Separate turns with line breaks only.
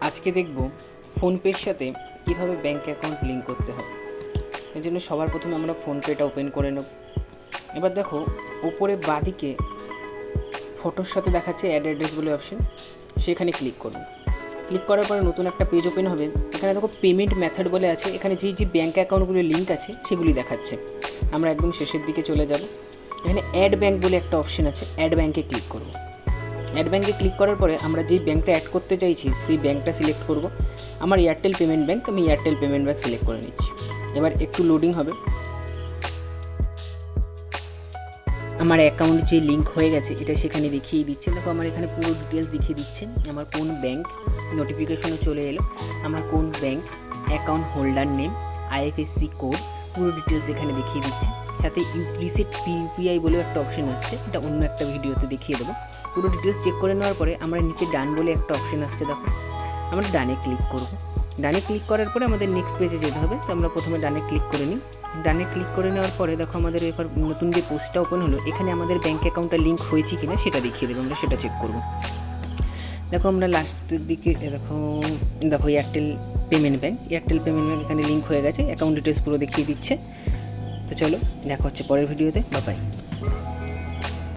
আজকে দেখব ফোনপের সাথে কীভাবে ব্যাঙ্ক অ্যাকাউন্ট লিঙ্ক করতে হয়। এর জন্য সবার প্রথমে আমরা ফোনপেটা ওপেন করে নেব। এবার দেখো উপরে বাঁদিকে ফটোর সাথে দেখাচ্ছে অ্যাড অ্যাড্রেস বলে অপশন, সেখানে ক্লিক করব। ক্লিক করার পরে নতুন একটা পেজ ওপেন হবে। এখানে দেখো পেমেন্ট মেথড বলে আছে, এখানে যে ব্যাঙ্ক অ্যাকাউন্টগুলো লিঙ্ক আছে সেগুলি দেখাচ্ছে। আমরা একদম শেষের দিকে চলে যাব। এখানে অ্যাড ব্যাঙ্ক বলে একটা অপশন আছে, অ্যাড ব্যাঙ্কে ক্লিক করব। অ্যাড ব্যাঙ্কে ক্লিক করার পরে আমরা যেই ব্যাঙ্কটা অ্যাড করতে চাইছি সেই ব্যাঙ্কটা সিলেক্ট করব। আমার এয়ারটেল পেমেন্ট ব্যাঙ্ক, আমি এয়ারটেল পেমেন্ট ব্যাঙ্ক সিলেক্ট করে নিচ্ছি। এবার একটু লোডিং হবে। আমার অ্যাকাউন্ট যে লিঙ্ক হয়ে গেছে এটা সেখানে দেখিয়ে দিচ্ছে। দেখো আমার এখানে পুরো ডিটেলস দেখিয়ে দিচ্ছে, আমার কোন ব্যাঙ্ক, নোটিফিকেশনও চলে এলো, আমার কোন bank, account holder name, IFSC code, পুরো ডিটেলস এখানে দেখিয়ে দিচ্ছে। সাথে রিসেট ইউপিআই বলেও একটা অপশন আসছে, এটা অন্য একটা ভিডিওতে দেখিয়ে দেবো। পুরো ডিটেলস চেক করে নেওয়ার পরে আমরা নিচে ডান বলে একটা অপশন আসছে, দেখো আমরা ডানে ক্লিক করব। ডানে ক্লিক করার পরে আমাদের নেক্সট পেজে যেতে হবে, তো আমরা প্রথমে ডানে ক্লিক করে নিই। ডানে ক্লিক করে নেওয়ার পরে দেখো আমাদের এবার নতুন যে পোস্টটা ওপেন হলো, এখানে আমাদের ব্যাঙ্ক অ্যাকাউন্টটা লিঙ্ক হয়েছে কিনা সেটা দেখিয়ে দেবো, আমরা সেটা চেক করব। দেখো আমরা লাস্টের দিকে দেখো এয়ারটেল পেমেন্ট ব্যাঙ্ক এখানে লিঙ্ক হয়ে গেছে, অ্যাকাউন্ট ডিটেলস পুরো দেখিয়ে দিচ্ছে। তো চলো দেখা হচ্ছে পরের ভিডিওতে, বাই বাই।